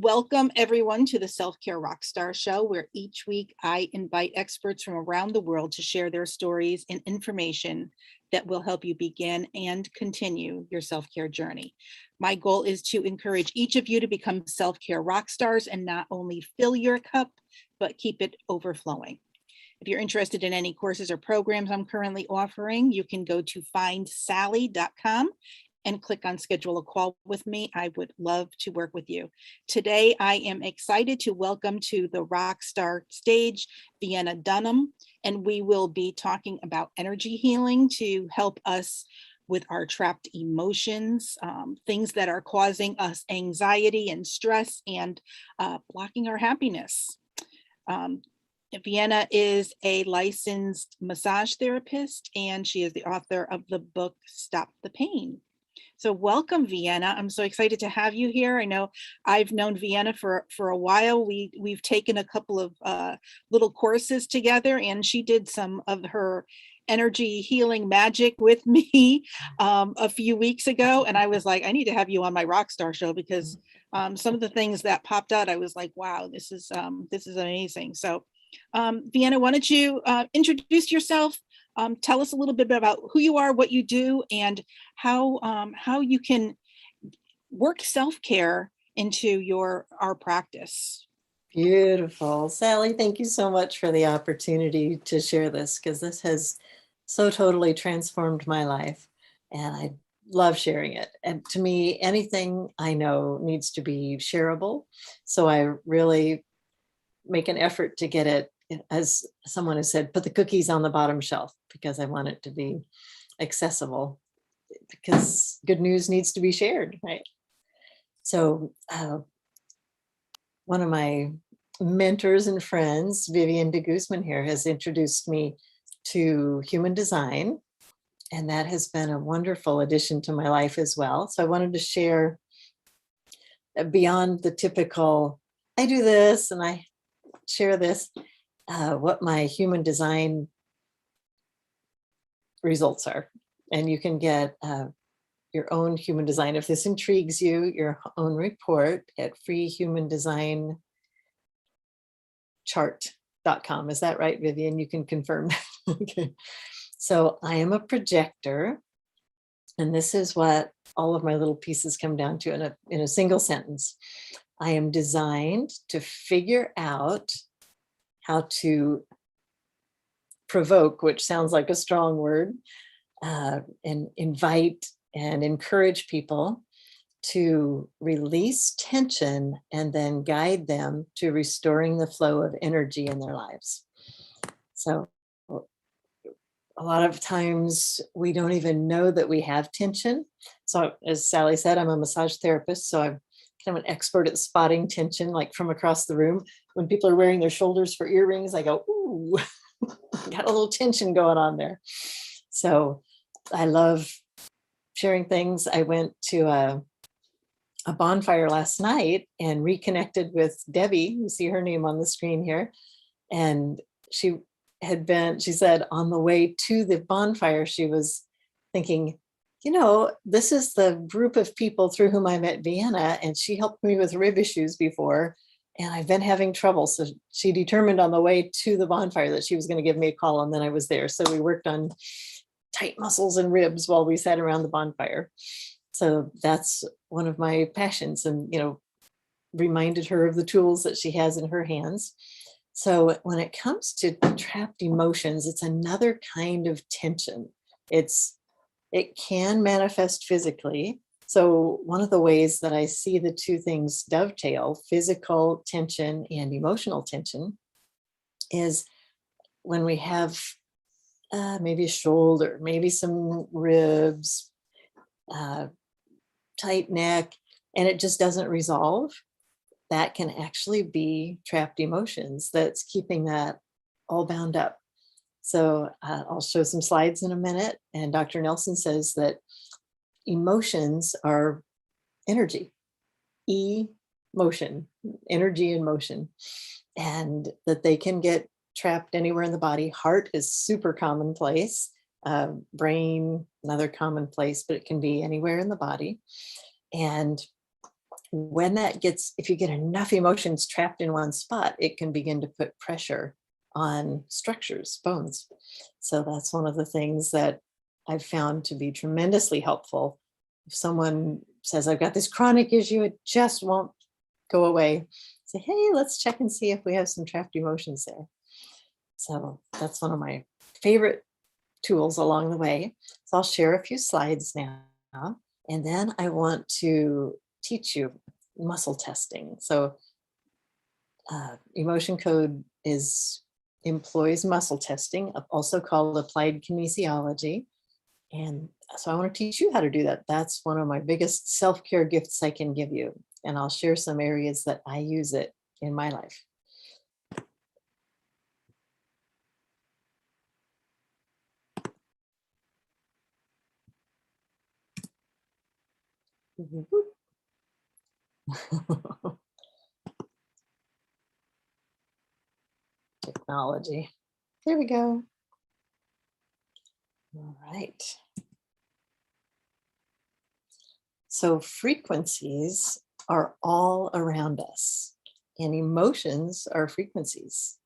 Welcome everyone to the Self-Care Rockstar Show, where each week I invite experts from around the world to share their stories and information that will help you begin and continue your self-care journey. My goal is to encourage each of you to become self-care rock stars and not only fill your cup, but keep it overflowing. If you're interested in any courses or programs I'm currently offering, you can go to findsally.com and click on schedule a call with me. I would love to work with you. Today, I am excited to welcome to the Rockstar stage, Vienna Dunham, and we will be talking about energy healing to help us with our trapped emotions, things that are causing us anxiety and stress and blocking our happiness. Vienna is a licensed massage therapist, and she is the author of the book, Stop the Pain. So welcome, Vienna. I'm so excited to have you here. I know I've known Vienna for a while. We've taken a couple of little courses together, and she did some of her energy healing magic with me a few weeks ago. And I was like, I need to have you on my Rockstar show because some of the things that popped out, I was like, wow, this is amazing. So Vienna, why don't you introduce yourself? Tell us a little bit about who you are, what you do, and how you can work self-care into our practice. Beautiful. Sally, thank you so much for the opportunity to share this, because this has so totally transformed my life, and I love sharing it. And to me, anything I know needs to be shareable. So I really make an effort to get it, as someone has said, put the cookies on the bottom shelf, because I want it to be accessible, because good news needs to be shared, right? So one of my mentors and friends, Vivian de Guzman here, has introduced me to human design, and that has been a wonderful addition to my life as well. So I wanted to share beyond the typical, I do this and I share this, what my human design results are. And you can get your own human design, if this intrigues you, your own report at freehumandesignchart.com. Is that right, Vivian? You can confirm. Okay. So I am a projector, and this is what all of my little pieces come down to in a single sentence. I am designed to figure out how to provoke, which sounds like a strong word, and invite and encourage people to release tension and then guide them to restoring the flow of energy in their lives. So a lot of times we don't even know that we have tension. So as Sally said, I'm a massage therapist, so I'm kind of an expert at spotting tension, like from across the room. When people are wearing their shoulders for earrings, I go, ooh, got a little tension going on there. So I love sharing things. I went to a bonfire last night and reconnected with Debbie. You see her name on the screen here. And she said on the way to the bonfire, she was thinking, this is the group of people through whom I met Vienna, and she helped me with rib issues before, and I've been having trouble. So she determined on the way to the bonfire that she was going to give me a call, and then I was there. So we worked on tight muscles and ribs while we sat around the bonfire. So that's one of my passions, and, reminded her of the tools that she has in her hands. So when it comes to trapped emotions, it's another kind of tension. It can manifest physically. So one of the ways that I see the two things dovetail, physical tension and emotional tension, is when we have maybe a shoulder, maybe some ribs, tight neck, and it just doesn't resolve. That can actually be trapped emotions that's keeping that all bound up. So I'll show some slides in a minute. And Dr. Nelson says that emotions are energy, motion, energy in motion, and that they can get trapped anywhere in the body. Heart is super commonplace, brain, another common place, but it can be anywhere in the body. And when that gets, if you get enough emotions trapped in one spot, it can begin to put pressure on structures, bones. So that's one of the things that I've found to be tremendously helpful. If someone says, I've got this chronic issue, it just won't go away, say, hey, let's check and see if we have some trapped emotions there. So that's one of my favorite tools along the way. So I'll share a few slides now, and then I want to teach you muscle testing. So emotion code employs muscle testing, also called applied kinesiology. And so I want to teach you how to do that. That's one of my biggest self-care gifts I can give you. And I'll share some areas that I use it in my life. Technology. There we go. All right. So frequencies are all around us, and emotions are frequencies.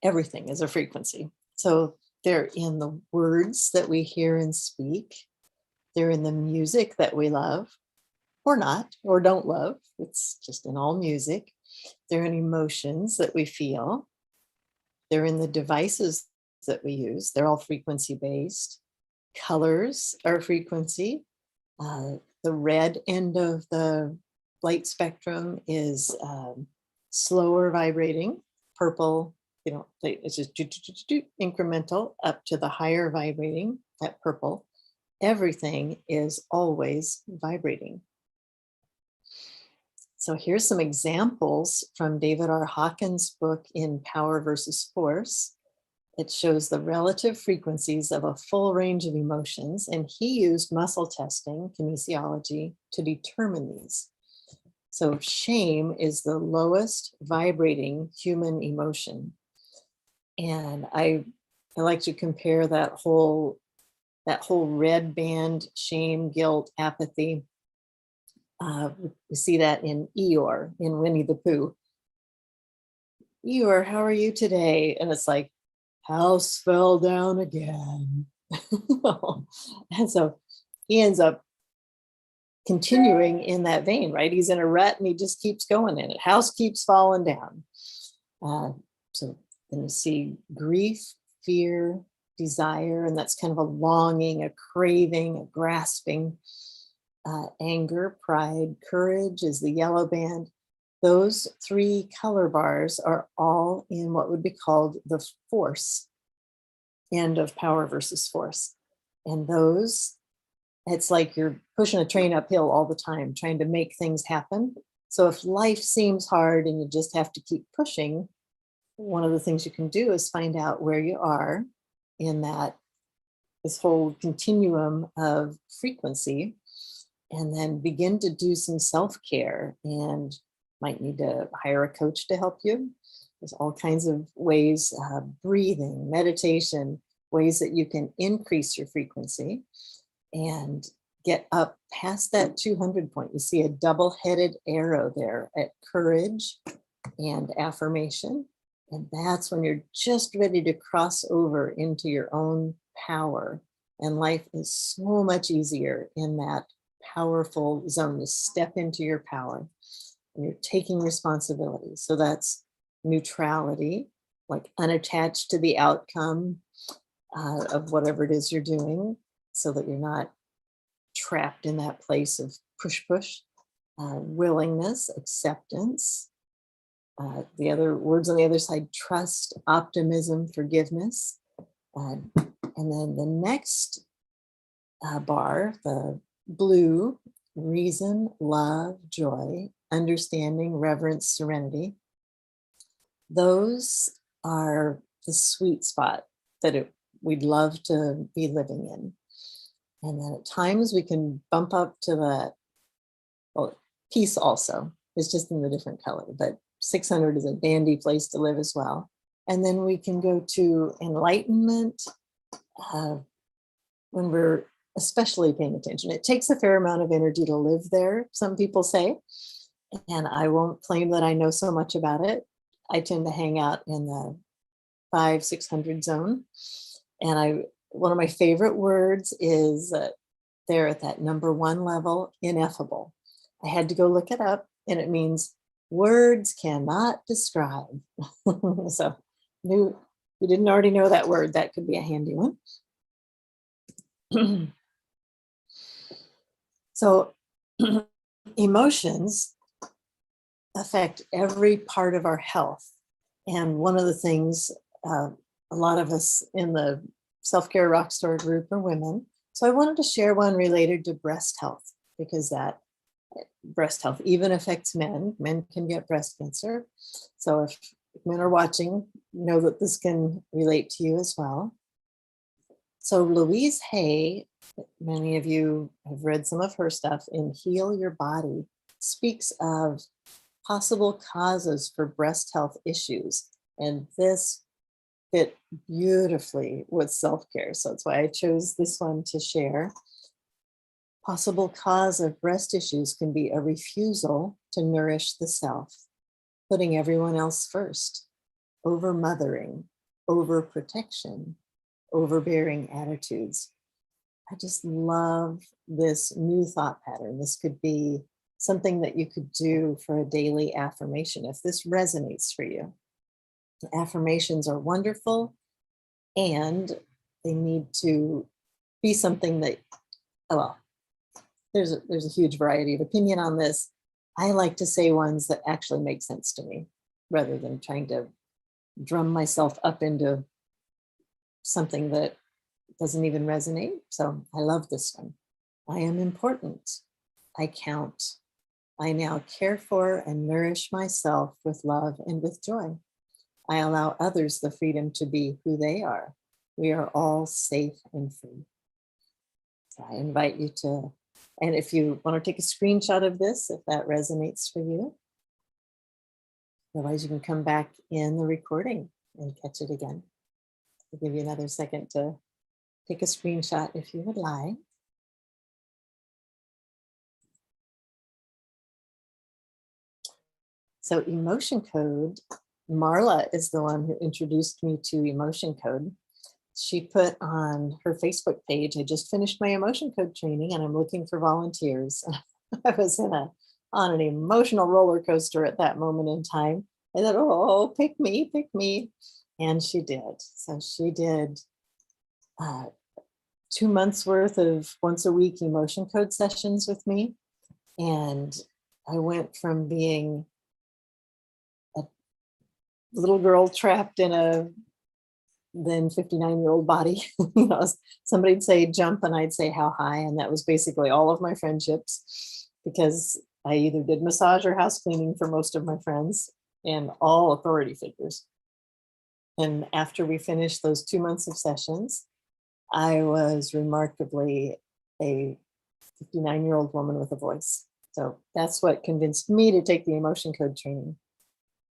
Everything is a frequency. So they're in the words that we hear and speak. They're in the music that we love or not, or don't love. It's just in all music. They're in emotions that we feel. They're in the devices that we use. They're all frequency based. Colors are frequency. The red end of the light spectrum is slower vibrating. Purple, it's just incremental up to the higher vibrating, that purple. Everything is always vibrating. So here's some examples from David R. Hawkins' book in Power versus Force. It shows the relative frequencies of a full range of emotions, and he used muscle testing, kinesiology, to determine these. So shame is the lowest vibrating human emotion. And I like to compare that whole red band, shame, guilt, apathy. We see that in Eeyore, in Winnie the Pooh. Eeyore, how are you today? And it's like, house fell down again. And so he ends up continuing in that vein, right? He's in a rut and he just keeps going in it. House keeps falling down. So then you see grief, fear, desire, and that's kind of a longing, a craving, a grasping. Anger, pride, courage is the yellow band. Those three color bars are all in what would be called the force end of Power versus Force. And those, it's like you're pushing a train uphill all the time, trying to make things happen. So if life seems hard and you just have to keep pushing, one of the things you can do is find out where you are in this whole continuum of frequency, and then begin to do some self-care, and might need to hire a coach to help you. There's all kinds of ways, breathing, meditation, ways that you can increase your frequency and get up past that 200 point. You see a double-headed arrow there at courage and affirmation. And that's when you're just ready to cross over into your own power. And life is so much easier in that powerful zone to step into your power. And you're taking responsibility. So that's neutrality, like unattached to the outcome of whatever it is you're doing, so that you're not trapped in that place of push. Willingness, acceptance. The other words on the other side: trust, optimism, forgiveness. And then the next bar, the blue: reason, love, joy, understanding, reverence, serenity. Those are the sweet spot that we'd love to be living in. And then at times we can bump up to that, well, peace also is just in a different color, but 600 is a dandy place to live as well. And then we can go to enlightenment when we're especially paying attention. It takes a fair amount of energy to live there, some people say, and I won't claim that I know so much about it. I tend to hang out in the 500-600 zone. And one of my favorite words is there at that number one level, ineffable. I had to go look it up, and it means words cannot describe. So you didn't already know that word, that could be a handy one. So emotions affect every part of our health. And one of the things, a lot of us in the self-care Rockstar group are women. So I wanted to share one related to breast health, because that breast health even affects men. Men can get breast cancer. So if men are watching, know that this can relate to you as well. So Louise Hay, many of you have read some of her stuff in Heal Your Body, speaks of possible causes for breast health issues. And this fit beautifully with self-care. So that's why I chose this one to share. Possible cause of breast issues can be a refusal to nourish the self, putting everyone else first, over-mothering, over-protection, overbearing attitudes. I just love this new thought pattern. This could be something that you could do for a daily affirmation if this resonates for you. Affirmations are wonderful, and they need to be something that, oh, well, there's a huge variety of opinion on this. I like to say ones that actually make sense to me, rather than trying to drum myself up into something that doesn't even resonate. So I love this one. I am important. I count. I now care for and nourish myself with love and with joy. I allow others the freedom to be who they are. We are all safe and free. So I invite you to, and if you want to take a screenshot of this, if that resonates for you, otherwise you can come back in the recording and catch it again. I'll give you another second to take a screenshot if you would like. So emotion code, Marla is the one who introduced me to emotion code. She put on her Facebook page, I just finished my emotion code training and I'm looking for volunteers. I was on an emotional roller coaster at that moment in time. I thought, oh, pick me, pick me. And she did. So she did 2 months worth of once a week emotion code sessions with me. And I went from being a little girl trapped in a then 59-year-old body. Somebody'd say jump and I'd say how high. And that was basically all of my friendships, because I either did massage or house cleaning for most of my friends and all authority figures. And after we finished those 2 months of sessions, I was remarkably a 59-year-old woman with a voice. So that's what convinced me to take the emotion code training.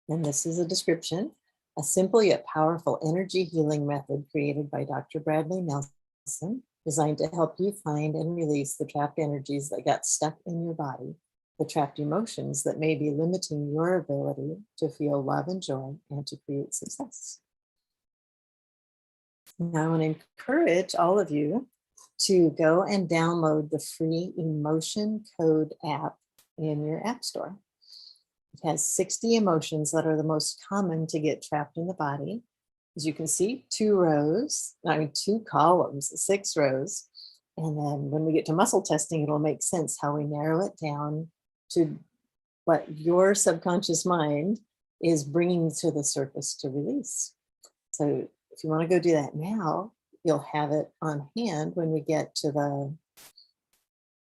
And this is a description: a simple yet powerful energy healing method created by Dr. Bradley Nelson, designed to help you find and release the trapped energies that got stuck in your body, the trapped emotions that may be limiting your ability to feel love and joy and to create success. Now I want to encourage all of you to go and download the free Emotion Code app in your app store. It has 60 emotions that are the most common to get trapped in the body. As you can see, 2 columns, 6 rows. And then when we get to muscle testing, it'll make sense how we narrow it down to what your subconscious mind is bringing to the surface to release. So if you want to go do that now, you'll have it on hand when we get to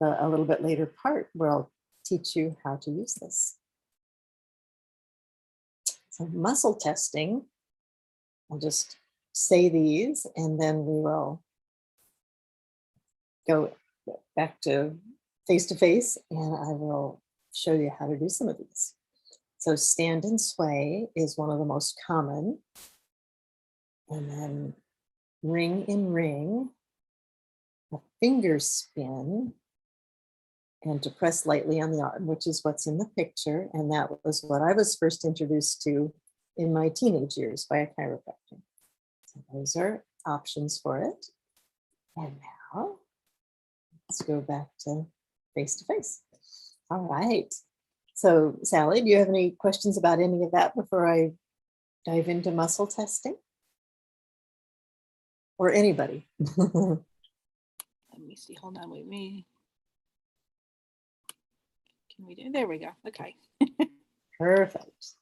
a little bit later part where I'll teach you how to use this. So muscle testing, I'll just say these and then we will go back to face and I will show you how to do some of these. So stand and sway is one of the most common. And then ring in ring. a finger spin and to press lightly on the arm, which is what's in the picture. And that was what I was first introduced to in my teenage years by a chiropractor. So those are options for it. And now let's go back to face to face. All right. So Sally, do you have any questions about any of that before I dive into muscle testing? Or anybody? Let me see. Hold on with me. Can we do? There we go. Okay. Perfect.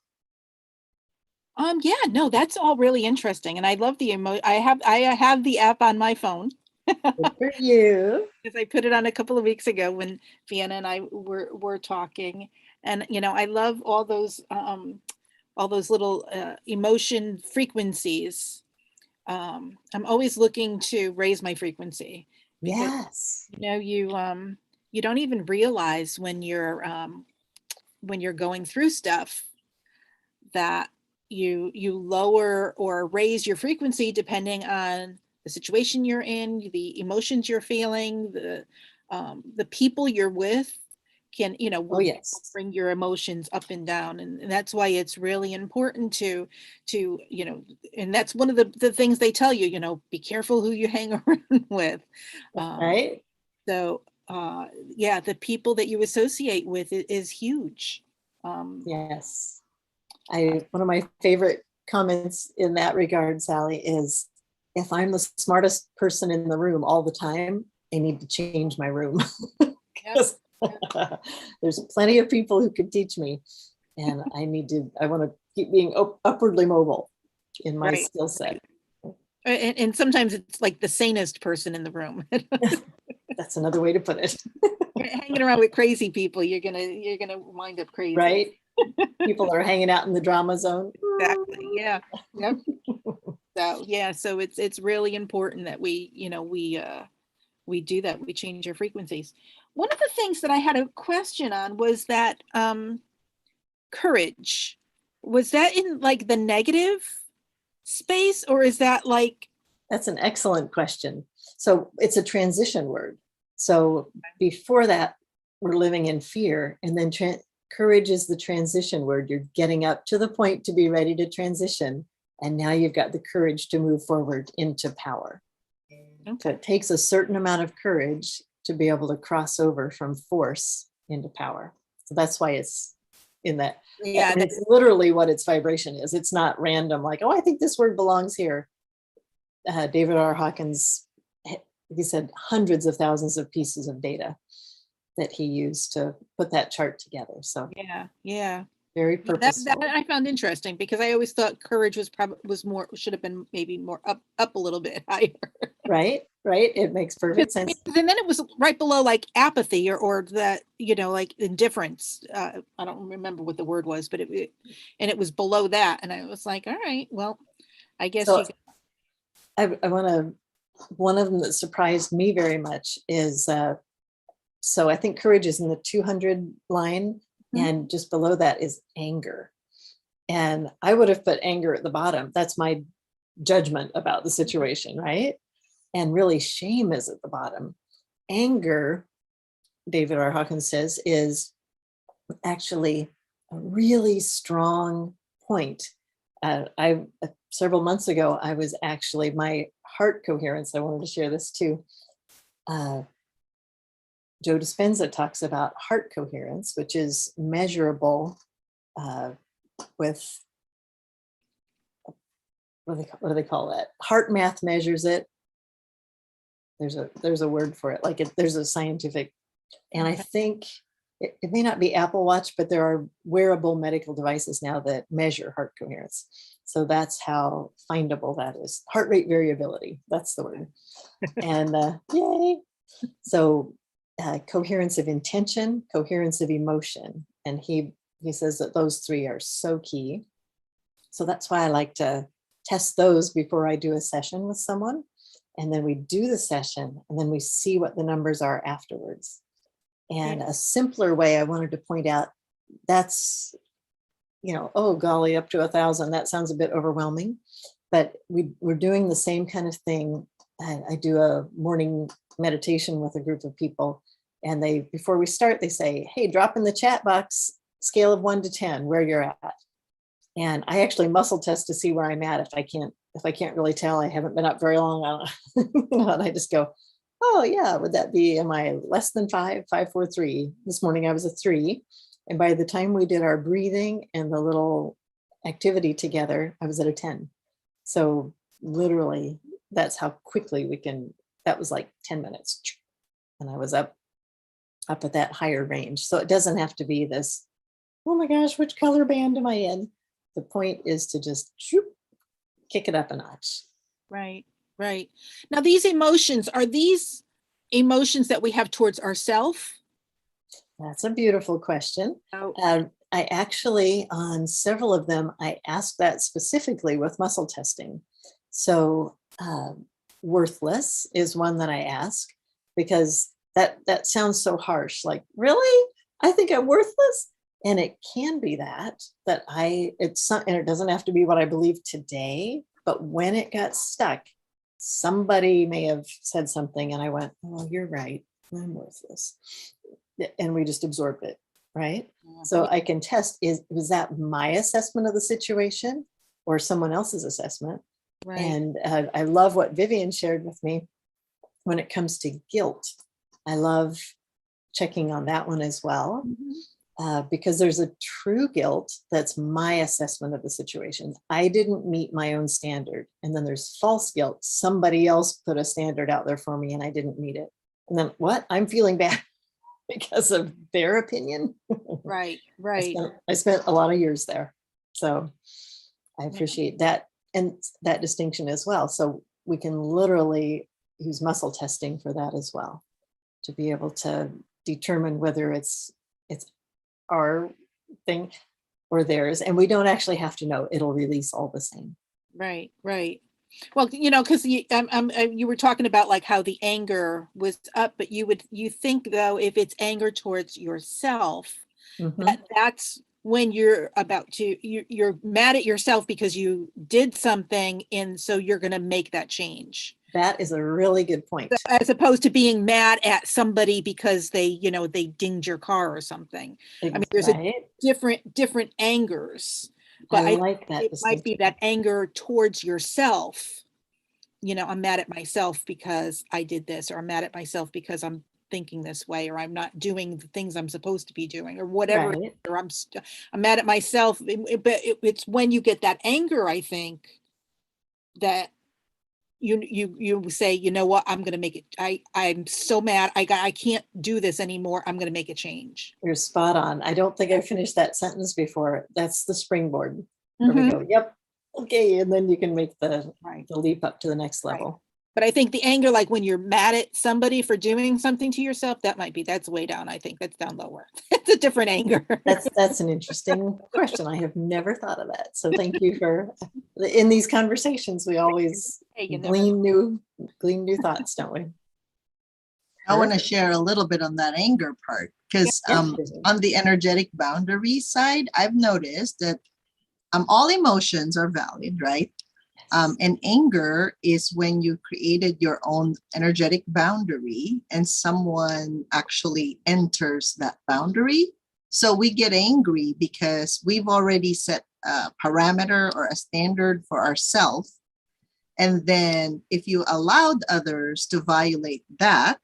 Yeah, no, that's all really interesting. And I love the I have the app on my phone. Good for you. Because I put it on a couple of weeks ago when Vienna and I were talking. And I love all those little emotion frequencies. I'm always looking to raise my frequency because Yes. you don't even realize when you're going through stuff that you lower or raise your frequency depending on the situation you're in, the emotions you're feeling, the people you're with can Oh, yes. bring your emotions up and down, and that's why it's really important to and that's one of the things they tell you, be careful who you hang around with. Right. So yeah, the people that you associate with is huge. Yes. One of my favorite comments in that regard, Sally, is if I'm the smartest person in the room all the time, I need to change my room. Yep. There's plenty of people who could teach me, and I want to keep being upwardly mobile in my Right. skill set. And sometimes it's like the sanest person in the room. That's another way to put it. Hanging around with crazy people, you're gonna wind up crazy. Right? People are hanging out in the drama zone. Exactly. Yeah. Yep. So yeah, so it's really important that we do that. We change our frequencies. One of the things that I had a question on was that courage. Was that in like the negative space, or is that like? That's an excellent question. So it's a transition word. So before that, we're living in fear, and then courage is the transition word. You're getting up to the point to be ready to transition, and now you've got the courage to move forward into power. Okay. So it takes a certain amount of courage to be able to cross over from force into power. So that's why it's in that. Yeah, it's literally what its vibration is. It's not random, like, oh, I think this word belongs here. David R. Hawkins, he said hundreds of thousands of pieces of data that he used to put that chart together. So yeah. very purposeful. That I found interesting, because I always thought courage should have been maybe more up a little bit higher. Right. It makes perfect sense. And then it was right below like apathy or that, like indifference. I don't remember what the word was, but it was below that. And I was like, all right, well, I guess So I want to, one of them that surprised me very much is, so I think courage is in the 200 line, and just below that is anger. And I would have put anger at the bottom. That's my judgment about the situation, right? And really shame is at the bottom. Anger, David R. Hawkins says, is actually a really strong point. Several months ago, I was actually, my heart coherence, I wanted to share this too. Joe Dispenza talks about heart coherence, which is measurable with, what do they call that? Heart math measures it. There's a word for it. Like there's a scientific, and I think it may not be Apple Watch, but there are wearable medical devices now that measure heart coherence. So that's how findable that is. Heart rate variability, that's the word. And yay. So coherence of intention, coherence of emotion. And he says that those three are so key. So that's why I like to test those before I do a session with someone. And then we do the session, and then we see what the numbers are afterwards. And a simpler way I wanted to point out, that's, oh golly, up to 1,000, that sounds a bit overwhelming, but we're doing the same kind of thing. I do a morning meditation with a group of people. And before we start, they say, hey, drop in the chat box, scale of 1 to 10, where you're at. And I actually muscle test to see where I'm at. If I can't really tell, I haven't been up very long. And I just go, oh yeah, would that be, am I less than 5, 5, 4, 3? This morning I was a 3. And by the time we did our breathing and the little activity together, I was at a 10. So literally, that's how quickly that was like 10 minutes. And I was up at that higher range. So it doesn't have to be this, oh my gosh, which color band am I in? The point is to just kick it up a notch. Right, right. Now, these emotions, are these emotions that we have towards ourselves? That's a beautiful question. Oh. I actually, on several of them, I asked that specifically with muscle testing. So worthless is one that I ask, because that sounds so harsh. Like, really? I think I'm worthless? And it can be and it doesn't have to be what I believe today, but when it got stuck, somebody may have said something and I went, oh, you're right, I'm worthless. And we just absorbed it, right? Yeah. So I can test, was that my assessment of the situation or someone else's assessment? Right. And I love what Vivian shared with me when it comes to guilt. I love checking on that one as well. Mm-hmm. Because there's a true guilt that's my assessment of the situation. I didn't meet my own standard. And then there's false guilt. Somebody else put a standard out there for me and I didn't meet it. And then what? I'm feeling bad because of their opinion. Right. I spent a lot of years there. So I appreciate that and that distinction as well. So we can literally use muscle testing for that as well, to be able to determine whether it's our thing or theirs. And we don't actually have to know, it'll release all the same. Right. Well, because you were talking about like how the anger was up, but you think though, if it's anger towards yourself, mm-hmm. that's when you're you're mad at yourself because you did something, and so you're going to make that change. That is a really good point. As opposed to being mad at somebody because they dinged your car or something. Right. I mean, there's a different angers. But I like that. It might be that anger towards yourself. I'm mad at myself because I did this, or I'm mad at myself because I'm thinking this way, or I'm not doing the things I'm supposed to be doing, or whatever. Right. Or I'm mad at myself. But it's when you get that anger, I think, that you say, you know what, I'm going to make it. I'm so mad. I can't do this anymore. I'm going to make a change. You're spot on. I don't think I finished that sentence before. That's the springboard. Mm-hmm. There we go. Yep. Okay. And then you can make the leap up to the next level. Right. But I think the anger, like when you're mad at somebody for doing something to yourself, that's way down. I think that's down lower. It's a different anger. That's an interesting question. I have never thought of that. So thank you in these conversations, we always glean new thoughts, don't we? I want to share a little bit on that anger part, because on the energetic boundary side, I've noticed that all emotions are valid, right? And anger is when you created your own energetic boundary and someone actually enters that boundary. So we get angry because we've already set a parameter or a standard for ourselves. And then if you allowed others to violate that,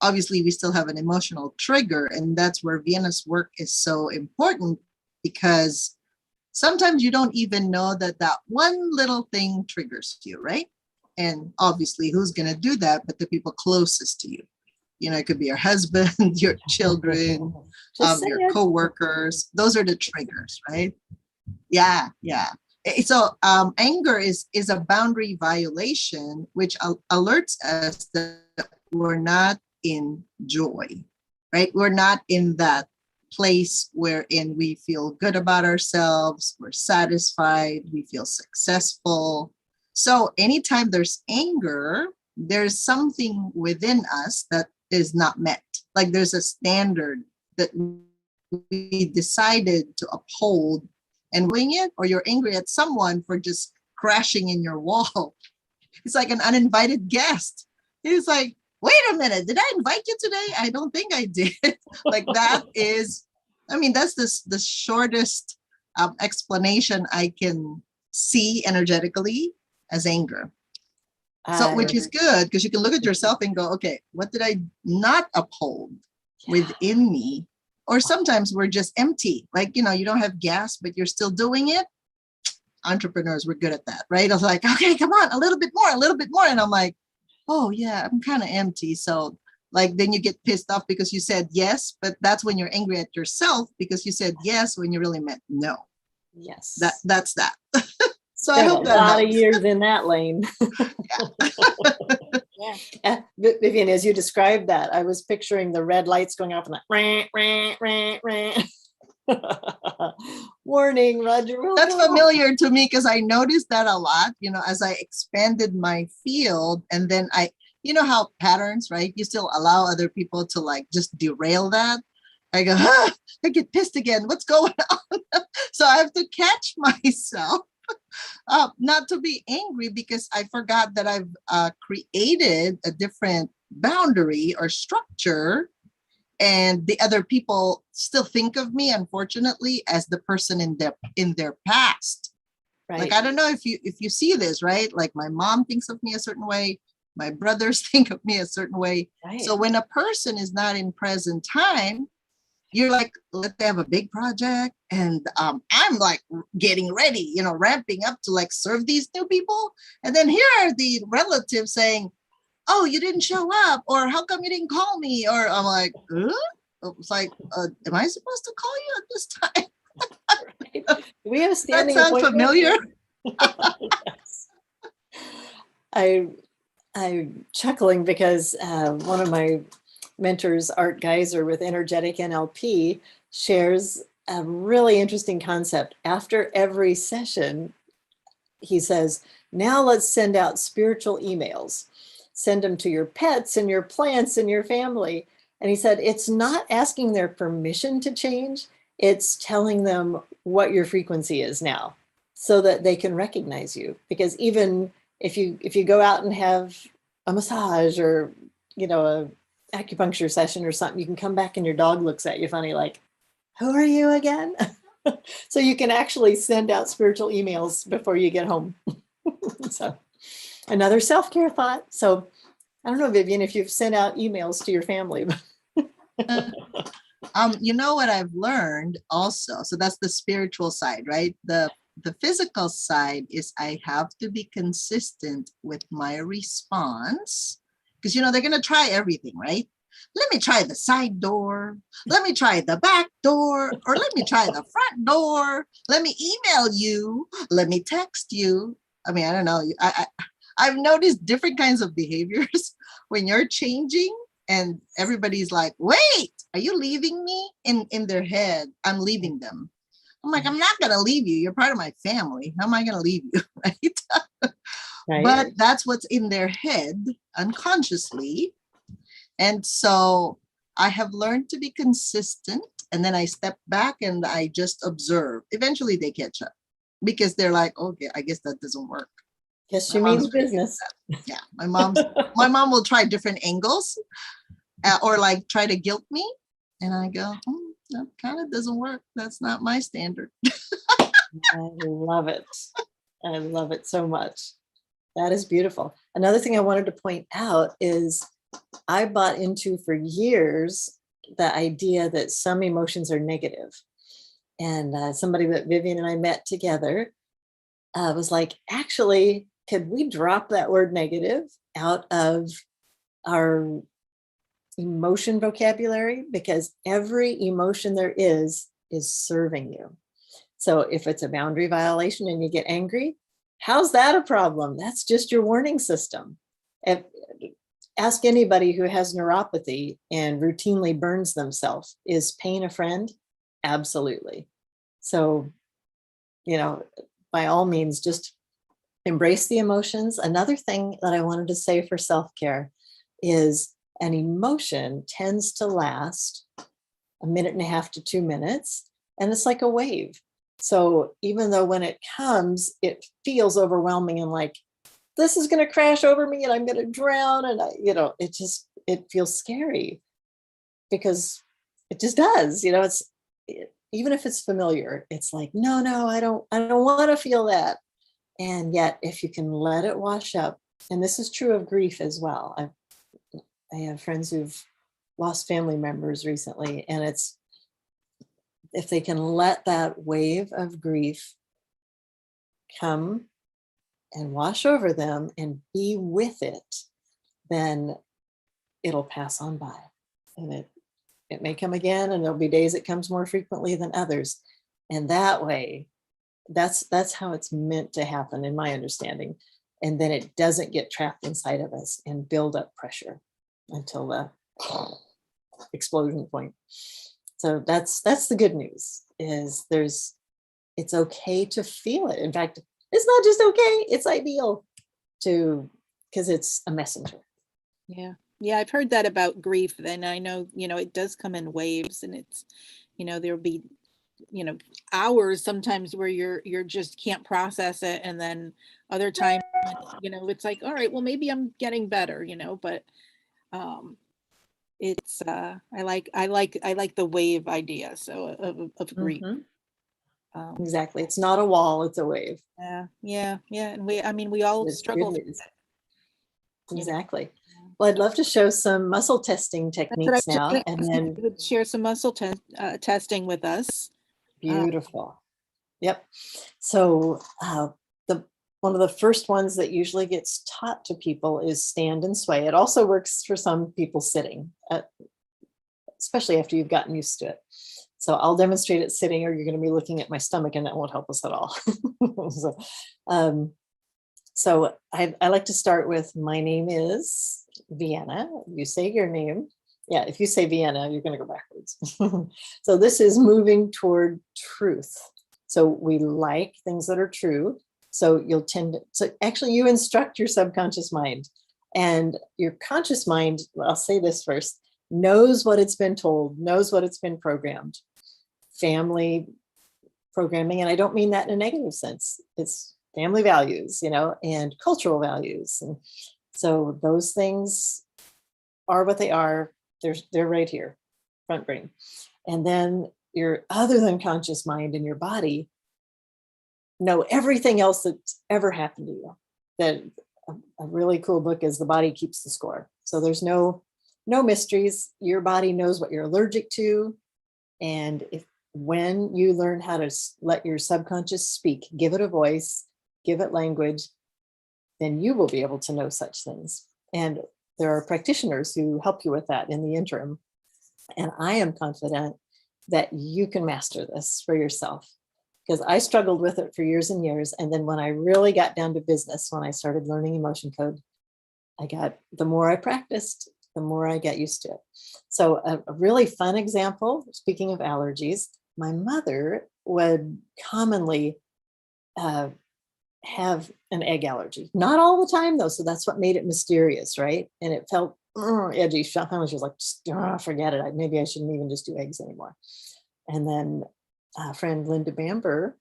obviously we still have an emotional trigger. And that's where Vienna's work is so important, because sometimes you don't even know that one little thing triggers you, right? And obviously, who's going to do that but the people closest to you? It could be your husband, your children, your coworkers. Those are the triggers, right? Yeah. So anger is a boundary violation, which alerts us that we're not in joy, right? We're not in that place wherein we feel good about ourselves, we're satisfied, we feel successful. So anytime there's anger, there's something within us that is not met. Like there's a standard that we decided to uphold, and wing it, or you're angry at someone for just crashing in your wall. It's like an uninvited guest. It's like, wait a minute, did I invite you today? I don't think I did. Like that is, I mean, that's the shortest explanation I can see energetically as anger. So, which is good because you can look at yourself and go, okay, what did I not uphold within me? Or sometimes we're just empty, like, you know, you don't have gas, but you're still doing it. Entrepreneurs, we're good at that, right? I was like, okay, come on, a little bit more, a little bit more. And I'm like, oh yeah, I'm kind of empty. So like, then you get pissed off because you said yes, but that's when you're angry at yourself because you said yes when you really meant no. Yes. That's that. So Spent I hope a that lot of helps. years in that lane. Yeah. Vivian, as you described that, I was picturing the red lights going off and like, rah, rah, rah, rah. Warning, Roger. That's familiar to me because I noticed that a lot, you know, as I expanded my field. And then you know how patterns, right? You still allow other people to like just derail that. I go, I get pissed again. What's going on? So I have to catch myself. Not to be angry because I forgot that I've created a different boundary or structure, and the other people still think of me, unfortunately, as the person in their past. Right. Like I don't know if you see this, right? Like my mom thinks of me a certain way, my brothers think of me a certain way. Right. So when a person is not in present time, you're like, let them have a big project. And I'm like getting ready, you know, ramping up to like serve these new people. And then here are the relatives saying, oh, you didn't show up, or how come you didn't call me? Or I'm like, it's like, am I supposed to call you at this time? Right. Do we have a That standing sounds appointment? familiar. Yes. I'm chuckling because one of my mentors, Art Geiser with Energetic NLP, shares a really interesting concept. After every session, he says, now let's send out spiritual emails. Send them to your pets and your plants and your family. And he said, it's not asking their permission to change. It's telling them what your frequency is now so that they can recognize you. Because even if you go out and have a massage or, you know, a acupuncture session or something, you can come back and your dog looks at you funny, like, who are you again? So you can actually send out spiritual emails before you get home. So another self-care thought. So I don't know, Vivian, if you've sent out emails to your family. You know what I've learned also. So that's the spiritual side, right? The physical side is I have to be consistent with my response because, you know, they're going to try everything, right? Let me try the side door. Let me try the back door, or let me try the front door. Let me email you. Let me text you. I mean, I don't know. I've noticed different kinds of behaviors when you're changing and everybody's like, wait, are you leaving me? In their head, I'm leaving them. I'm like, I'm not going to leave you. You're part of my family. How am I going to leave you? Right? Right. But that's what's in their head unconsciously. And so I have learned to be consistent. And then I step back and I just observe. Eventually they catch up because they're like, okay, I guess that doesn't work. Yes, she means business. Yeah, my mom will try different angles or like try to guilt me. And I go, that kind of doesn't work. That's not my standard. I love it. I love it so much. That is beautiful. Another thing I wanted to point out is I bought into for years the idea that some emotions are negative. And somebody that Vivian and I met together was like, actually, could we drop that word negative out of our emotion vocabulary? Because every emotion there is serving you. So if it's a boundary violation and you get angry, how's that a problem? That's just your warning system. Ask anybody who has neuropathy and routinely burns themselves. Is pain a friend? Absolutely. So, you know, by all means, just embrace the emotions. Another thing that I wanted to say for self-care is an emotion tends to last 1.5 to 2 minutes, and it's like a wave. So even though when it comes, it feels overwhelming and like, this is going to crash over me and I'm going to drown. And it feels scary because it just does, even if it's familiar, it's like, no, I don't want to feel that. And yet if you can let it wash up, and this is true of grief as well. I have friends who've lost family members recently, and it's, if they can let that wave of grief come and wash over them and be with it, then it'll pass on by. And it may come again, and there'll be days it comes more frequently than others. And that way, that's how it's meant to happen, in my understanding. And then it doesn't get trapped inside of us and build up pressure until the explosion point. So that's the good news, is it's okay to feel it. In fact, it's not just okay, it's ideal because it's a messenger. Yeah. Yeah, I've heard that about grief. And I know, it does come in waves, and it's, there'll be, hours sometimes where you're just can't process it. And then other times, it's like, all right, well, maybe I'm getting better, but it's I like the wave idea. So of grief. Mhm. Exactly. It's not a wall, it's a wave. Yeah. And we all It's struggle good with news. it. you know. Exactly. Well, I'd love to show some muscle testing That's what I techniques was just now, gonna and ask if then you would share some muscle testing with us. beautiful. Yep. So the one of the first ones that usually gets taught to people is stand and sway. It also works for some people sitting, especially after you've gotten used to it. So I'll demonstrate it sitting, or you're going to be looking at my stomach, and that won't help us at all. So I like to start with, my name is Vienna. You say your name. Yeah, if you say Vienna, you're going to go backwards. So this is moving toward truth. So we like things that are true. So you'll tend to, so actually you instruct your subconscious mind, and your conscious mind, I'll say this first, knows what it's been told, knows what it's been programmed. Family programming, and I don't mean that in a negative sense. It's family values, and cultural values. And so those things are what they are. They're right here, front brain. And then your other than conscious mind and your body know everything else that's ever happened to you. That a really cool book is The Body Keeps the Score. So there's no mysteries. Your body knows what you're allergic to. And when you learn how to let your subconscious speak, give it a voice, give it language, then you will be able to know such things. And there are practitioners who help you with that in the interim. And I am confident that you can master this for yourself, because I struggled with it for years and years. And then when I really got down to business, when I started learning emotion code, the more I practiced, the more I got used to it. So a really fun example, speaking of allergies, my mother would commonly have an egg allergy. Not all the time though, so that's what made it mysterious, right? And it felt edgy. Finally, she was like, forget it. Maybe I shouldn't even just do eggs anymore. And then friend Linda Bamber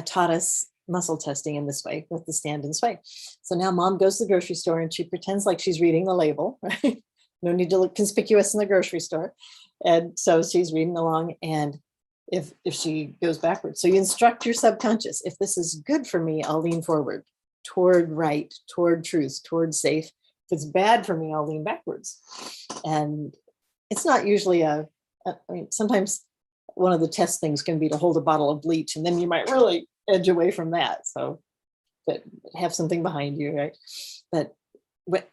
taught us muscle testing in this way with the stand and sway. So now mom goes to the grocery store and she pretends like she's reading the label, right? No need to look conspicuous in the grocery store. And so she's reading along, and if she goes backwards, so you instruct your subconscious, if this is good for me, I'll lean forward toward right, toward truth, toward safe. If it's bad for me, I'll lean backwards. And it's not usually sometimes one of the test things can be to hold a bottle of bleach, and then you might really edge away from that. So, but have something behind you, right? But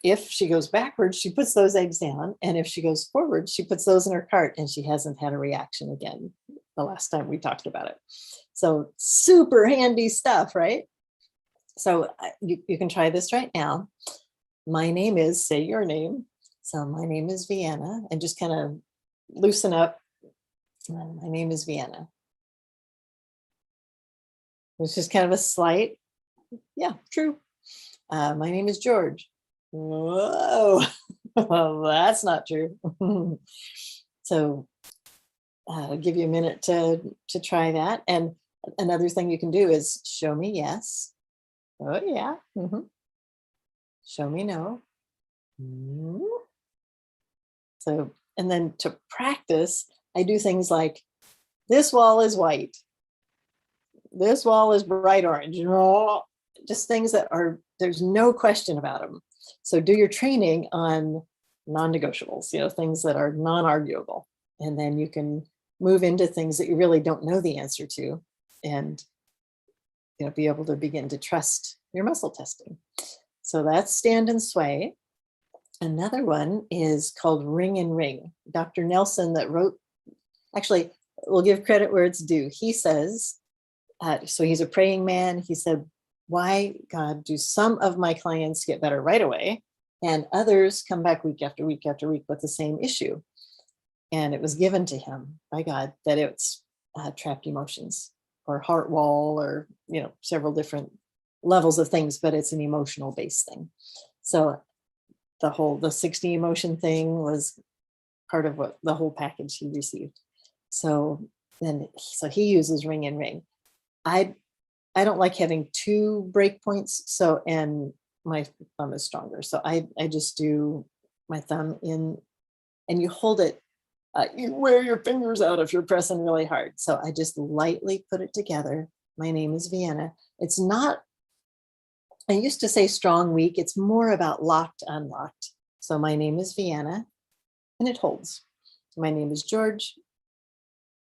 if she goes backwards, she puts those eggs down. And if she goes forward, she puts those in her cart, and she hasn't had a reaction again the last time we talked about it. So super handy stuff, right? So you can try this right now. My name is, say your name. So my name is Vienna, and just kind of loosen up. My name is Vienna. It's just kind of a slight, yeah, true. My name is George. Whoa, well, that's not true. So I'll give you a minute to try that. And another thing you can do is show me yes. Oh yeah. show me no. Mm. So, and then to practice, I do things like, this wall is white. This wall is bright orange. Oh, just things that are, there's no question about them. So do your training on non-negotiables, things that are non-arguable. And then you can move into things that you really don't know the answer to, and be able to begin to trust your muscle testing. So that's stand and sway. Another one is called ring and ring. Dr. Nelson that wrote, actually, we'll give credit where it's due. He says, so he's a praying man. He said, why, God, do some of my clients get better right away and others come back week after week after week with the same issue? And it was given to him by God that it's trapped emotions or heart wall or, several different levels of things, but it's an emotional based thing. So the 60 emotion thing was part of what the whole package he received. So he uses ring and ring. I don't like having 2 breakpoints. So, and my thumb is stronger. So I just do my thumb in, and you hold it, you wear your fingers out if you're pressing really hard. So I just lightly put it together. My name is Vienna. It's not, I used to say strong, weak. It's more about locked, unlocked. So my name is Vienna, and it holds. My name is George,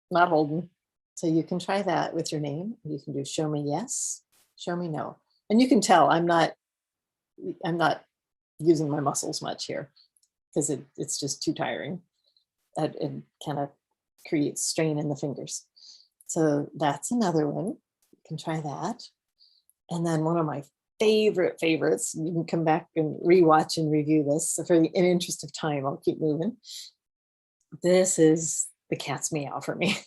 not holding. So you can try that with your name. You can do show me yes, show me no. And you can tell I'm not using my muscles much here because it's just too tiring. It kind of creates strain in the fingers. So that's another one. You can try that. And then one of my favorites, you can come back and rewatch and review this. So in interest of time, I'll keep moving. This is the cat's meow for me.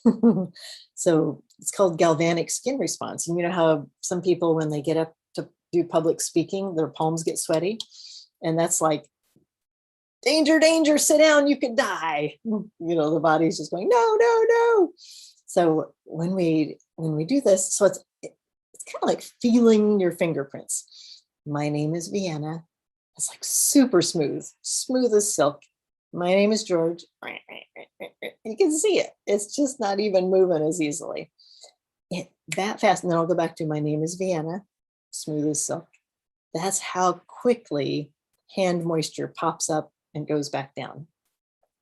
So it's called galvanic skin response. And you know how some people, when they get up to do public speaking, their palms get sweaty. And that's like, danger, danger, sit down, you could die. The body's just going, no, no, no. So when we do this, so it's kind of like feeling your fingerprints. My name is Vienna. It's like super smooth as silk. My name is George. You can see it. It's just not even moving as easily. That fast. And then I'll go back to my name is Vienna, smooth as silk. That's how quickly hand moisture pops up and goes back down.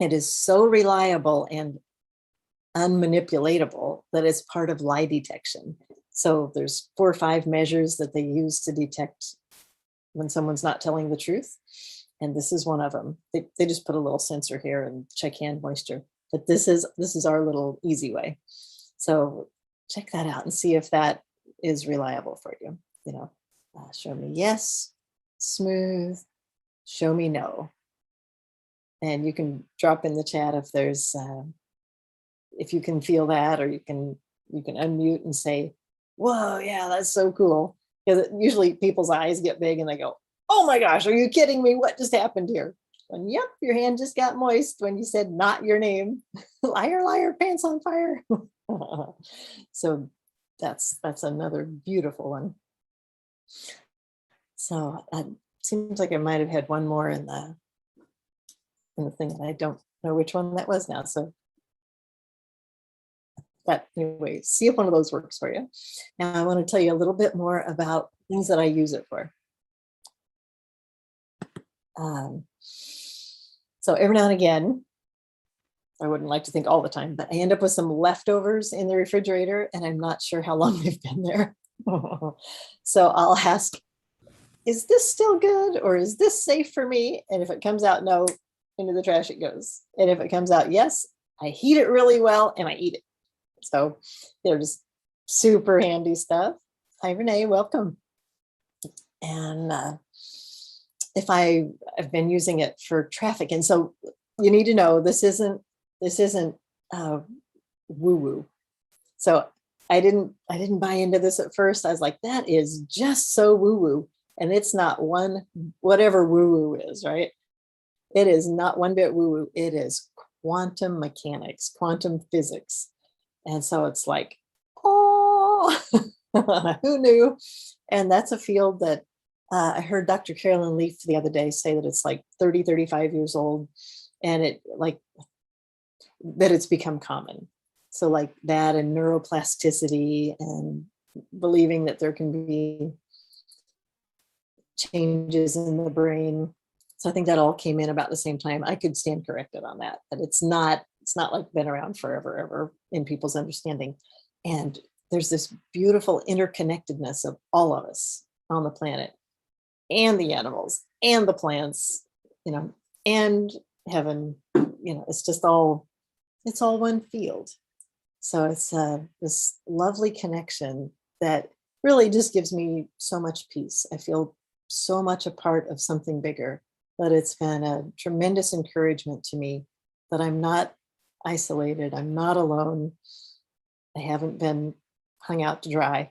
It is so reliable and unmanipulatable that it's part of lie detection. So there's 4 or 5 measures that they use to detect when someone's not telling the truth. And this is one of them. They just put a little sensor here and check hand moisture. But this is our little easy way. So check that out and see if that is reliable for you. Show me yes, smooth, show me no. And you can drop in the chat if there's, if you can feel that, or you can unmute and say, whoa, yeah, that's so cool. Because usually people's eyes get big and they go, oh my gosh, are you kidding me? What just happened here? And yep, your hand just got moist when you said not your name. Liar, liar, pants on fire. So that's another beautiful one. So it seems like I might have had one more in the thing, and I don't know which one that was now. So but anyway, see if one of those works for you. Now I want to tell you a little bit more about things that I use it for. So every now and again, I wouldn't like to think all the time, but I end up with some leftovers in the refrigerator and I'm not sure how long they've been there. So I'll ask, is this still good? Or is this safe for me? And if it comes out no, into the trash it goes. And if it comes out yes, I heat it really well and I eat it. So they're just super handy stuff. Hi, Renee, welcome. And if I've been using it for traffic. And so you need to know this isn't woo-woo. So I didn't buy into this at first. I was like, that is just so woo-woo. And it's not one, whatever woo-woo is, right? It is not one bit woo-woo. It is quantum mechanics, quantum physics. And so it's like, oh, who knew? And that's a field that I heard Dr. Carolyn Leaf the other day say that it's like 30, 35 years old, and that it's become common. So like that and neuroplasticity and believing that there can be changes in the brain. So I think that all came in about the same time. I could stand corrected on that, but it's not like been around forever, ever in people's understanding. And there's this beautiful interconnectedness of all of us on the planet, and the animals and the plants, and heaven, it's all one field. So it's this lovely connection that really just gives me so much peace. I feel so much a part of something bigger, that it's been a tremendous encouragement to me that I'm not isolated. I'm not alone. I haven't been hung out to dry.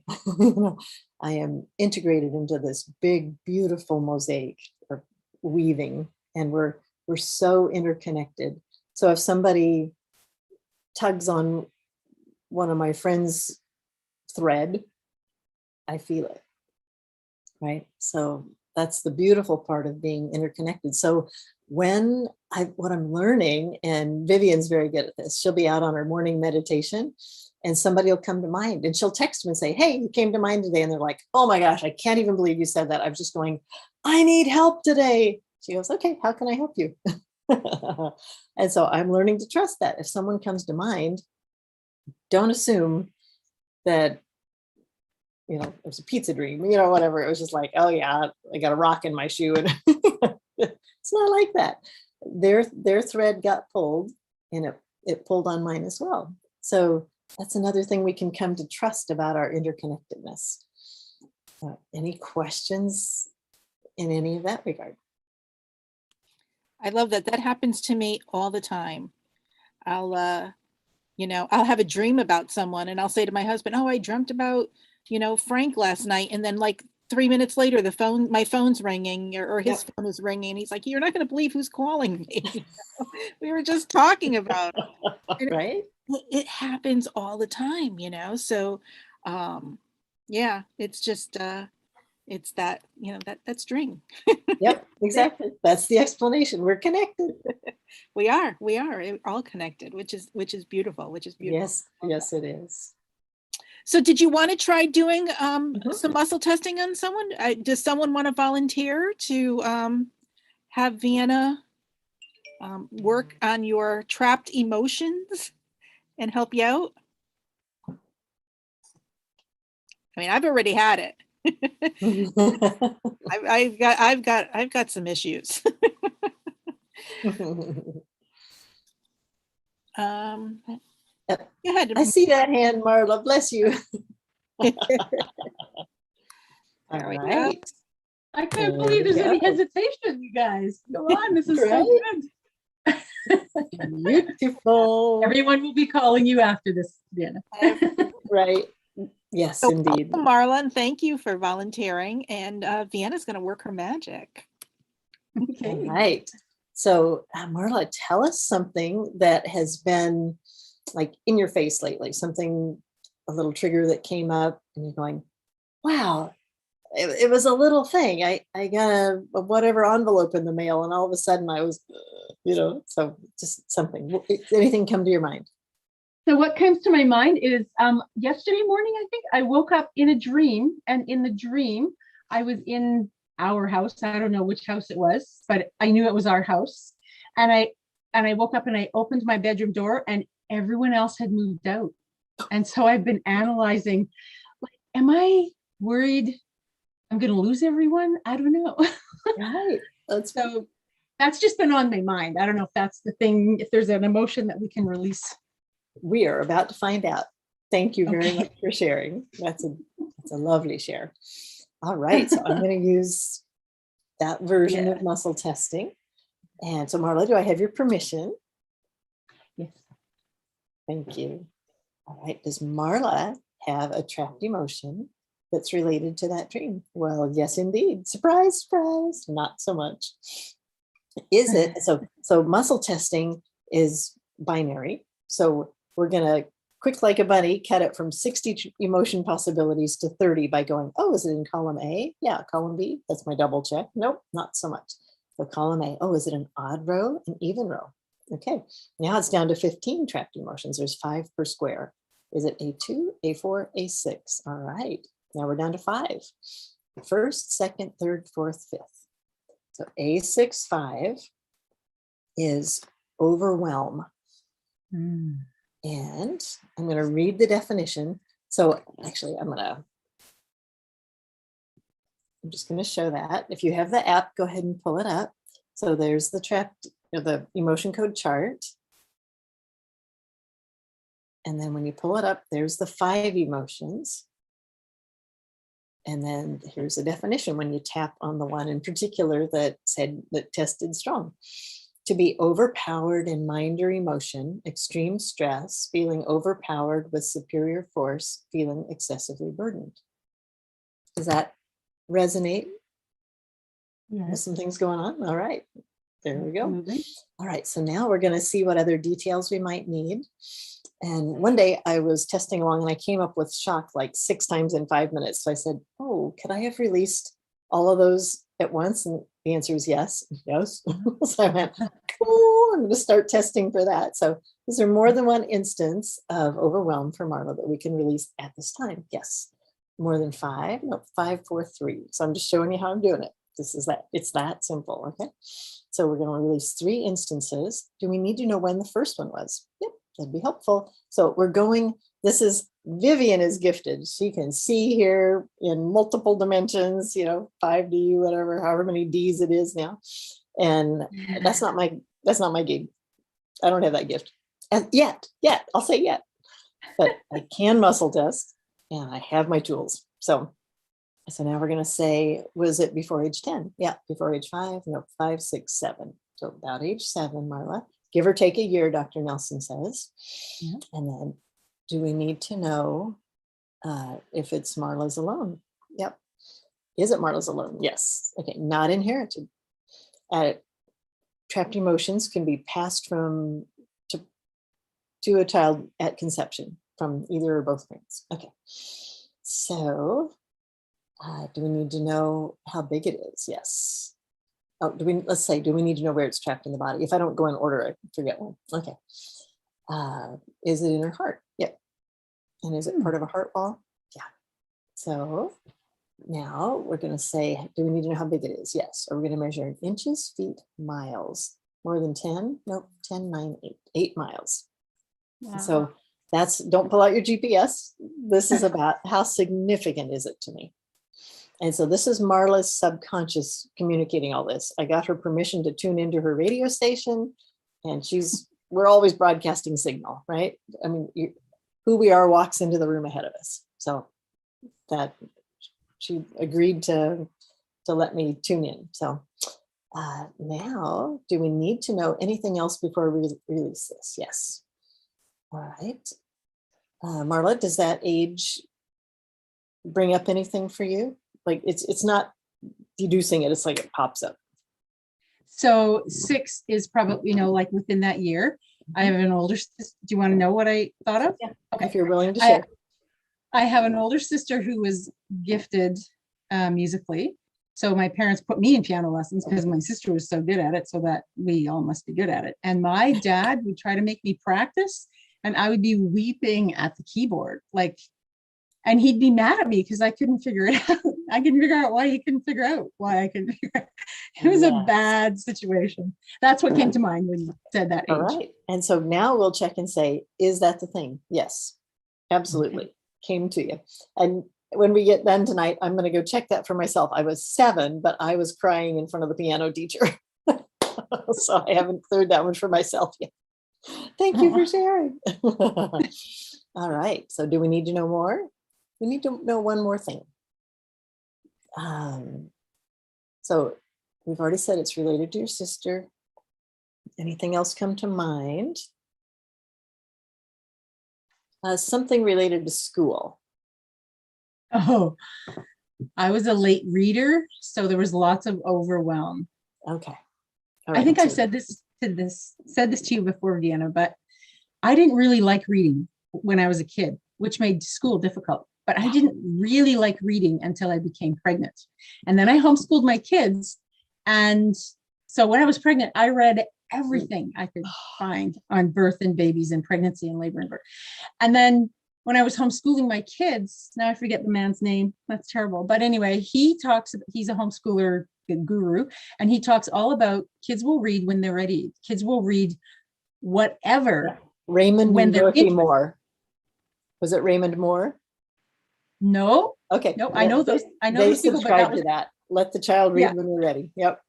I am integrated into this big, beautiful mosaic or weaving, and we're so interconnected. So if somebody tugs on one of my friends' thread, I feel it, right? So that's the beautiful part of being interconnected. So what I'm learning, and Vivian's very good at this, she'll be out on her morning meditation and somebody will come to mind and she'll text me and say, hey, you came to mind today. And they're like, oh my gosh, I can't even believe you said that. I'm just going, I need help today. She goes, okay, how can I help you? And so I'm learning to trust that if someone comes to mind, don't assume that, it was a pizza dream, whatever. It was just like, oh yeah, I got a rock in my shoe. And it's not like that. Their thread got pulled, and it pulled on mine as well. So that's another thing we can come to trust about our interconnectedness. Any questions in any of that regard? I love that. That happens to me all the time. I'll have a dream about someone and I'll say to my husband, oh, I dreamt about, Frank last night. And then like 3 minutes later, my phone's ringing or his phone is ringing. And he's like, you're not going to believe who's calling me. We were just talking about it. Right? It happens all the time, So, yeah, it's just, it's that, that string. Yep, exactly. That's the explanation. We're connected. We are all connected, which is beautiful, Yes, it is. So did you want to try doing some muscle testing on someone? Does someone want to volunteer to have Vienna work on your trapped emotions and help you out? I mean, I've already had it. I've got some issues. Go ahead. I see that hand, Marla. Bless you. All right. I can't believe there's any hesitation, you guys. Go on, this is so good. Beautiful. Everyone will be calling you after this, Vienna. Right. Yes, indeed. Marla, and thank you for volunteering. And Vienna's going to work her magic. Okay. All right. So Marla, tell us something that has been like in your face lately, a little trigger that came up and you're going, wow, it was a little thing. I got a whatever envelope in the mail and all of a sudden I was, so just something. Anything come to your mind? So what comes to my mind is yesterday morning, I think I woke up in a dream, and in the dream, I was in our house. I don't know which house it was, but I knew it was our house. And I woke up and I opened my bedroom door and everyone else had moved out. And so I've been analyzing, like, am I worried I'm going to lose everyone? I don't know. Right. So that's just been on my mind. I don't know if that's the thing, if there's an emotion that we can release. We are about to find out. Thank you very much for sharing. That's a lovely share. All right. So I'm going to use that version of muscle testing. And so Marla, do I have your permission? Yes. Thank you. All right. Does Marla have a trapped emotion that's related to that dream? Well, yes, indeed. Surprise, surprise. Not so much. Is it? So muscle testing is binary. So we're going to quick like a bunny, cut it from 60 emotion possibilities to 30 by going, oh, is it in column A? Yeah, column B, that's my double check. Nope, not so much. So column A, oh, is it an odd row, an even row? Okay, now it's down to 15 trapped emotions. There's 5 per square. Is it A2, A4, A6? All right, now we're down to 5. First, second, third, fourth, fifth. So A6, 5 is overwhelm. Mm. And I'm going to read the definition. So actually, I'm just going to show that. If you have the app, go ahead and pull it up. So there's the trapped, the emotion code chart. And then when you pull it up, there's the 5 emotions. And then here's the definition when you tap on the one in particular that said that tested strong. To be overpowered in mind or emotion, extreme stress, feeling overpowered with superior force, feeling excessively burdened. Does that resonate? Yeah. There's some things going on. All right, there we go. Absolutely. All right, so now we're going to see what other details we might need. And one day I was testing along and I came up with shock like 6 times in 5 minutes. So I said, oh, could I have released all of those at once? And the answer is yes, yes. So I went, cool, I'm going to start testing for that. So is there more than one instance of overwhelm for Marla that we can release at this time? Yes. More than 5? No, 5, 4, 3. So I'm just showing you how I'm doing it. This is that. It's that simple. Okay. So we're going to release 3 instances. Do we need to know when the first one was? Yep, that'd be helpful. So we're going, this is Vivian is gifted. She can see here in multiple dimensions, 5D, whatever, however many Ds it is now. And that's not my gig. I don't have that gift. And yet, I'll say yet. But I can muscle test and I have my tools. So now we're going to say, was it before age 10? Yeah, before age 5, no, 5, 6, 7. So about age 7, Marla, give or take a year, Dr. Nelson says. Yeah. And then do we need to know if it's Marla's alone? Yep. Is it Marla's alone? Yes. Okay, not inherited. Trapped emotions can be passed to a child at conception from either or both parents. Okay. So do we need to know how big it is? Yes. Oh, do we need to know where it's trapped in the body? If I don't go in order, I forget one. Okay. Is it in her heart? Yep. And is it part of a heart wall? Yeah. So now we're going to say, do we need to know how big it is? Yes. Are we going to measure in inches, feet, miles? More than 10? Nope. 10, 9, 8. 8 miles. Wow. So don't pull out your GPS. This is about how significant is it to me? And so this is Marla's subconscious communicating all this. I got her permission to tune into her radio station, and we're always broadcasting signal, right? I mean, who we are walks into the room ahead of us. So that she agreed to let me tune in. So now, do we need to know anything else before we release this? Yes. All right. Marla, does that age bring up anything for you? Like it's not deducing it, it's like it pops up. So 6 is probably, like within that year. I have an older sister. Do you want to know what I thought of? Yeah. Okay. If you're willing to share. I have an older sister who was gifted musically. So my parents put me in piano lessons because my sister was so good at it, so that we all must be good at it. And my dad would try to make me practice, and I would be weeping at the keyboard, and he'd be mad at me because I couldn't figure it out. I couldn't figure out why he couldn't figure out why I couldn't figure out. It was a bad situation. That's what came to mind when you said that age. All right. And so now we'll check and say, is that the thing? Yes, absolutely. Okay. Came to you. And when we get done tonight, I'm going to go check that for myself. I was 7, but I was crying in front of the piano teacher. So I haven't cleared that one for myself yet. Thank you for sharing. All right. So do we need to know more? We need to know one more thing. So we've already said it's related to your sister. Anything else come to mind? Something related to school. Oh, I was a late reader, so there was lots of overwhelm. Okay. I think I've said this to you before, Vienna, but I didn't really like reading when I was a kid, which made school difficult. But I didn't really like reading until I became pregnant. And then I homeschooled my kids. And so when I was pregnant, I read everything I could find on birth and babies and pregnancy and labor and birth. And then when I was homeschooling my kids, now I forget the man's name. That's terrible. But anyway, he's a homeschooler guru, and he talks all about kids will read when they're ready. Kids will read whatever. Raymond when and they're Dorothy interested. Moore. Was it Raymond Moore? No, Okay. no, I know those. I know They those people, but subscribe that to was, that. Let the child read Yeah. when you're ready. Yep.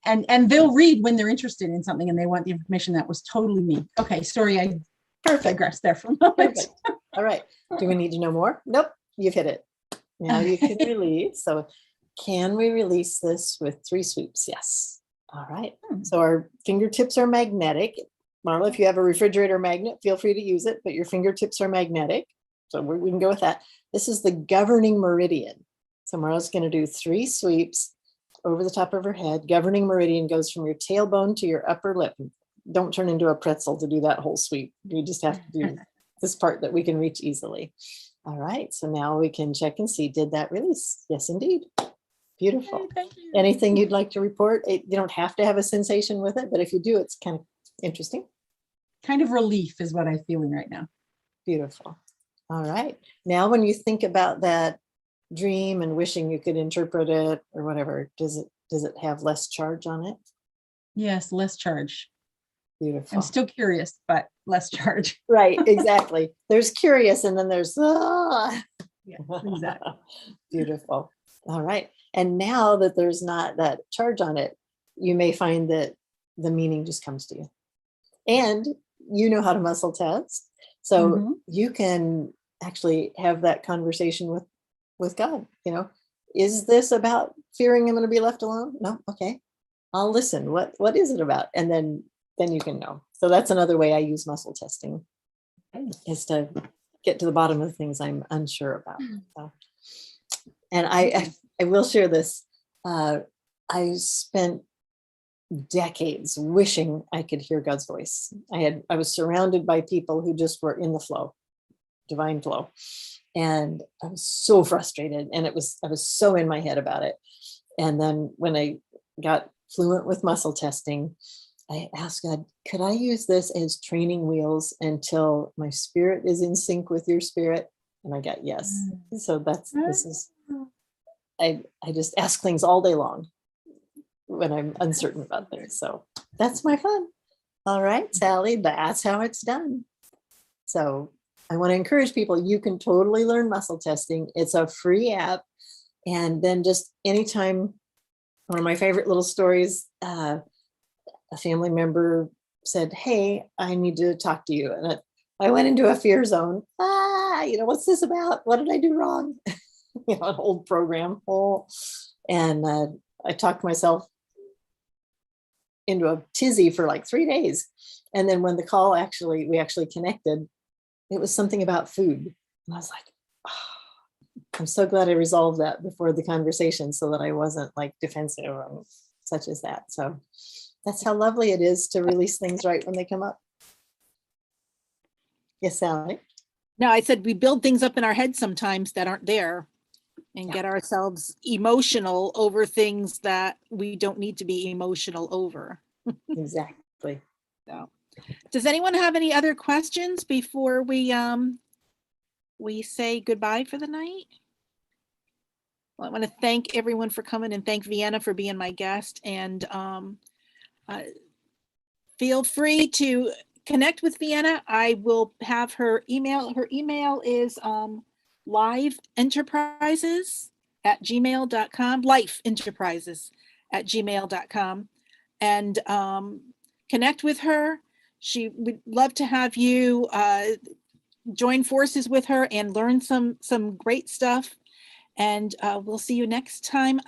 and they'll read when they're interested in something and they want the information. That was totally me. Okay, sorry, I Perfect. digressed there for a moment. Perfect. All right. Do we need to know more? Nope. You've hit it. Now you can release. So can we release this with 3 sweeps? Yes. All right. So our fingertips are magnetic. Marla, if you have a refrigerator magnet, feel free to use it, but your fingertips are magnetic. So we can go with that. This is the governing meridian. So Marla's going to do 3 sweeps over the top of her head. Governing meridian goes from your tailbone to your upper lip. Don't turn into a pretzel to do that whole sweep. You just have to do this part that we can reach easily. All right. So now we can check and see, did that release? Yes, indeed. Beautiful. Thank you. Anything you'd like to report? You don't have to have a sensation with it, but if you do, it's kind of interesting. Kind of relief is what I'm feeling right now. Beautiful. All right. Now, when you think about that dream and wishing you could interpret it or whatever, does it have less charge on it? Yes, less charge. Beautiful. I'm still curious, but less charge. Right. Exactly. There's curious, and then there's Yeah, exactly. Beautiful. All right. And now that there's not that charge on it, you may find that the meaning just comes to you. And you know how to muscle test. So Mhm. you can actually have that conversation with God. Is this about fearing I'm going to be left alone? No. Okay. I'll listen. What is it about? And then you can know. So that's another way I use muscle testing, is to get to the bottom of the things I'm unsure about. So, and I will share this. I spent decades wishing I could hear God's voice. I was surrounded by people who just were in the flow, divine flow. And I was so frustrated, and I was so in my head about it. And then when I got fluent with muscle testing, I asked God, could I use this as training wheels until my spirit is in sync with your spirit? And I got yes. So I just ask things all day long when I'm uncertain about things. So that's my fun. All right, Sally, that's how it's done. So I want to encourage people, you can totally learn muscle testing. It's a free app. And then just anytime, one of my favorite little stories, a family member said, hey, I need to talk to you. And I went into a fear zone. What's this about? What did I do wrong? An old program. And I talked myself into a tizzy for like 3 days. And then when the call we actually connected, it was something about food. And I was like, I'm so glad I resolved that before the conversation so that I wasn't like defensive and such as that. So that's how lovely it is to release things right when they come up. Yes, Sally? No, I said we build things up in our head sometimes that aren't there, and Yeah. get ourselves emotional over things that we don't need to be emotional over. Exactly. So, does anyone have any other questions before we say goodbye for the night? Well, I want to thank everyone for coming, and thank Vienna for being my guest. And feel free to connect with Vienna. I will have her email. Her email is liveenterprises@gmail.com, lifeenterprises@gmail.com, and connect with her. She would love to have you join forces with her and learn some great stuff. And we'll see you next time.